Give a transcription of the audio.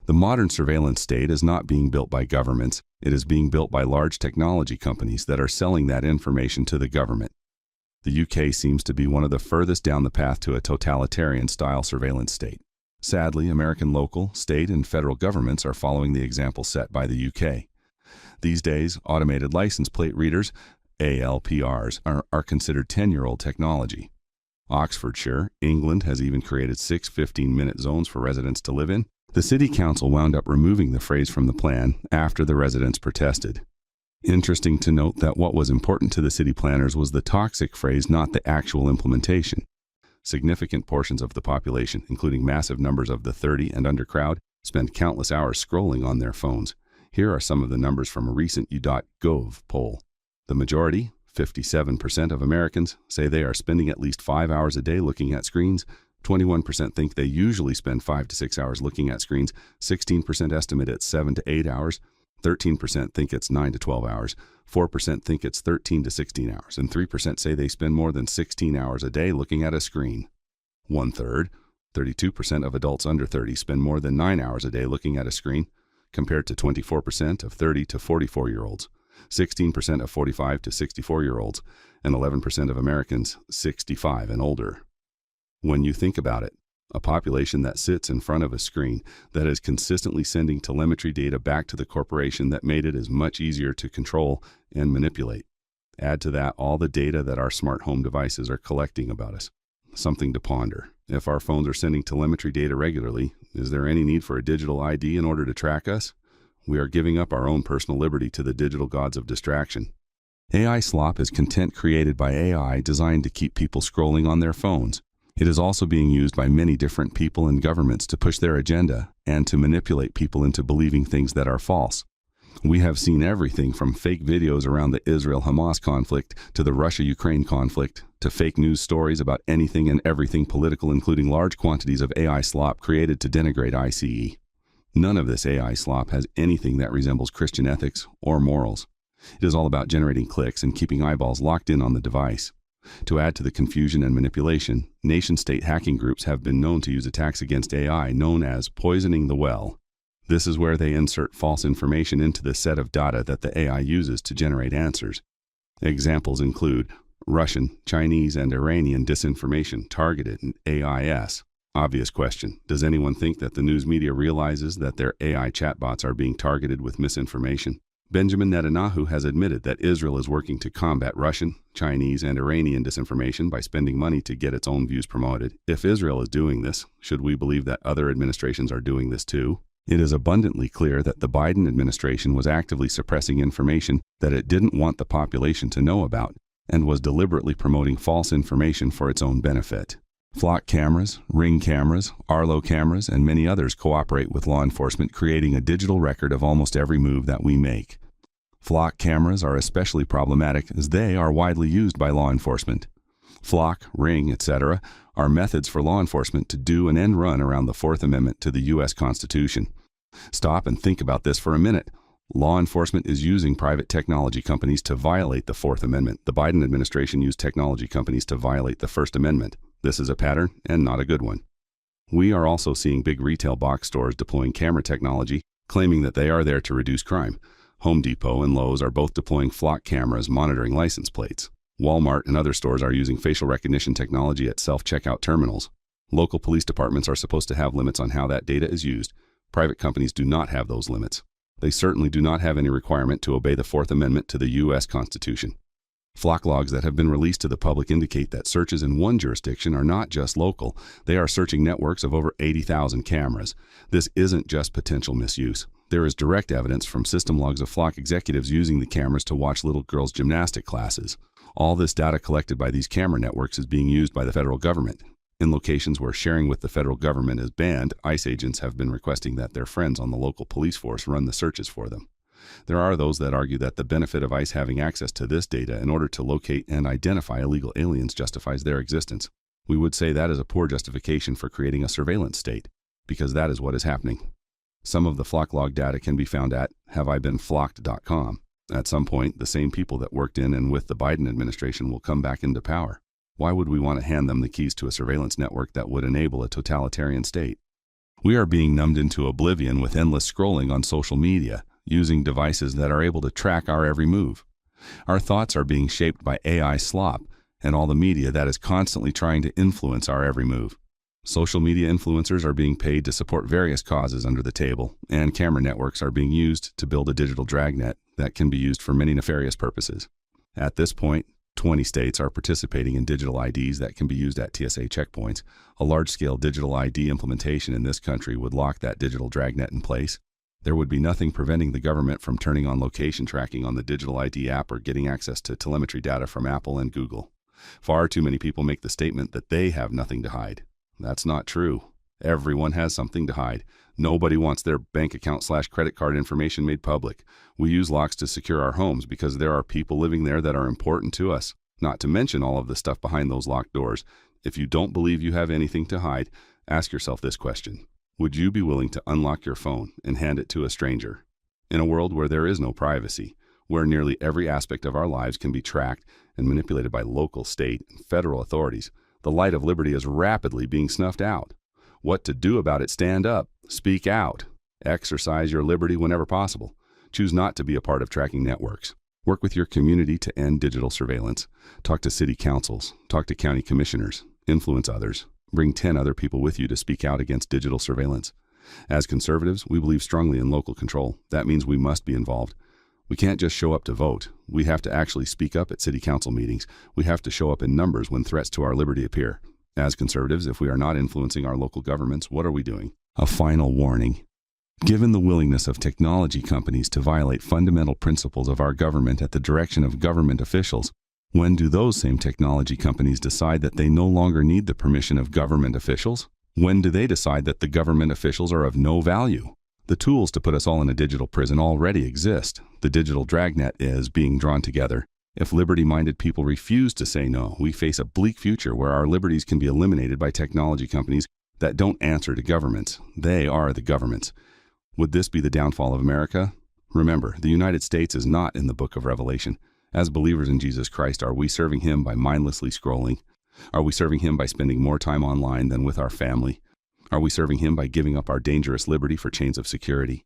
The modern surveillance state is not being built by governments, it is being built by large technology companies that are selling that information to the government. The UK seems to be one of the furthest down the path to a totalitarian-style surveillance state. Sadly, American local, state, and federal governments are following the example set by the UK. These days, automated license plate readers, ALPRs, are considered 10-year-old technology. Oxfordshire, England, has even created 6 15-minute zones for residents to live in. The city council wound up removing the phrase from the plan after the residents protested. Interesting to note that what was important to the city planners was the toxic phrase, not the actual implementation. Significant portions of the population, including massive numbers of the 30 and under crowd, spend countless hours scrolling on their phones. Here are some of the numbers from a recent U.gov poll. The majority, 57% of Americans, say they are spending at least 5 hours a day looking at screens. 21% think they usually spend 5 to 6 hours looking at screens. 16% estimate it's 7 to 8 hours. 13% think it's 9 to 12 hours. 4% think it's 13 to 16 hours. And 3% say they spend more than 16 hours a day looking at a screen. 1/3, 32% of adults under 30 spend more than 9 hours a day looking at a screen, compared to 24% of 30 to 44-year-olds, 16% of 45 to 64-year-olds, and 11% of Americans 65 and older. When you think about it, a population that sits in front of a screen that is consistently sending telemetry data back to the corporation that made it is much easier to control and manipulate. Add to that all the data that our smart home devices are collecting about us. Something to ponder. If our phones are sending telemetry data regularly, is there any need for a digital ID in order to track us? We are giving up our own personal liberty to the digital gods of distraction. AI slop is content created by AI designed to keep people scrolling on their phones. It is also being used by many different people and governments to push their agenda and to manipulate people into believing things that are false. We have seen everything from fake videos around the Israel-Hamas conflict to the Russia-Ukraine conflict to fake news stories about anything and everything political, including large quantities of AI slop created to denigrate ICE. None of this AI slop has anything that resembles Christian ethics or morals. It is all about generating clicks and keeping eyeballs locked in on the device. To add to the confusion and manipulation, nation-state hacking groups have been known to use attacks against AI known as poisoning the well. This is where they insert false information into the set of data that the AI uses to generate answers. Examples include Russian, Chinese, and Iranian disinformation targeted in AIS. Obvious question, does anyone think that the news media realizes that their AI chatbots are being targeted with misinformation? Benjamin Netanyahu has admitted that Israel is working to combat Russian, Chinese, and Iranian disinformation by spending money to get its own views promoted. If Israel is doing this, should we believe that other administrations are doing this too? It is abundantly clear that the Biden administration was actively suppressing information that it didn't want the population to know about, and was deliberately promoting false information for its own benefit. Flock cameras, Ring cameras, Arlo cameras, and many others cooperate with law enforcement, creating a digital record of almost every move that we make. Flock cameras are especially problematic as they are widely used by law enforcement. Flock, Ring, etc. are methods for law enforcement to do an end run around the Fourth Amendment to the U.S. Constitution. Stop and think about this for a minute. Law enforcement is using private technology companies to violate the Fourth Amendment. The Biden administration used technology companies to violate the First Amendment. This is a pattern, and not a good one. We are also seeing big retail box stores deploying camera technology, claiming that they are there to reduce crime. Home Depot and Lowe's are both deploying flock cameras monitoring license plates. Walmart and other stores are using facial recognition technology at self-checkout terminals. Local police departments are supposed to have limits on how that data is used. Private companies do not have those limits. They certainly do not have any requirement to obey the Fourth Amendment to the U.S. Constitution. Flock logs that have been released to the public indicate that searches in one jurisdiction are not just local. They are searching networks of over 80,000 cameras. This isn't just potential misuse. There is direct evidence from system logs of Flock executives using the cameras to watch little girls' gymnastic classes. All this data collected by these camera networks is being used by the federal government. In locations where sharing with the federal government is banned, ICE agents have been requesting that their friends on the local police force run the searches for them. There are those that argue that the benefit of ICE having access to this data in order to locate and identify illegal aliens justifies their existence. We would say that is a poor justification for creating a surveillance state, because that is what is happening. Some of the Flock log data can be found at haveibeenflocked.com. At some point, the same people that worked in and with the Biden administration will come back into power. Why would we want to hand them the keys to a surveillance network that would enable a totalitarian state? We are being numbed into oblivion with endless scrolling on social media, using devices that are able to track our every move. Our thoughts are being shaped by AI slop and all the media that is constantly trying to influence our every move. Social media influencers are being paid to support various causes under the table, and camera networks are being used to build a digital dragnet that can be used for many nefarious purposes. At this point, 20 states are participating in digital IDs that can be used at TSA checkpoints. A large-scale digital ID implementation in this country would lock that digital dragnet in place. There would be nothing preventing the government from turning on location tracking on the digital ID app or getting access to telemetry data from Apple and Google. Far too many people make the statement that they have nothing to hide. That's not true. Everyone has something to hide. Nobody wants their bank account/credit card information made public. We use locks to secure our homes because there are people living there that are important to us, not to mention all of the stuff behind those locked doors. If you don't believe you have anything to hide, ask yourself this question. Would you be willing to unlock your phone and hand it to a stranger? In a world where there is no privacy, where nearly every aspect of our lives can be tracked and manipulated by local, state, and federal authorities, the light of liberty is rapidly being snuffed out. What to do about it? Stand up, speak out, exercise your liberty whenever possible. Choose not to be a part of tracking networks. Work with your community to end digital surveillance. Talk to city councils, talk to county commissioners, influence others. Bring 10 other people with you to speak out against digital surveillance. As conservatives, we believe strongly in local control. That means we must be involved. We can't just show up to vote. We have to actually speak up at city council meetings. We have to show up in numbers when threats to our liberty appear. As conservatives, if we are not influencing our local governments, what are we doing? A final warning. Given the willingness of technology companies to violate fundamental principles of our government at the direction of government officials, when do those same technology companies decide that they no longer need the permission of government officials? When do they decide that the government officials are of no value? The tools to put us all in a digital prison already exist. The digital dragnet is being drawn together. If liberty-minded people refuse to say no, we face a bleak future where our liberties can be eliminated by technology companies that don't answer to governments. They are the governments. Would this be the downfall of America? Remember, the United States is not in the book of Revelation. As believers in Jesus Christ, are we serving Him by mindlessly scrolling? Are we serving Him by spending more time online than with our family? Are we serving Him by giving up our dangerous liberty for chains of security?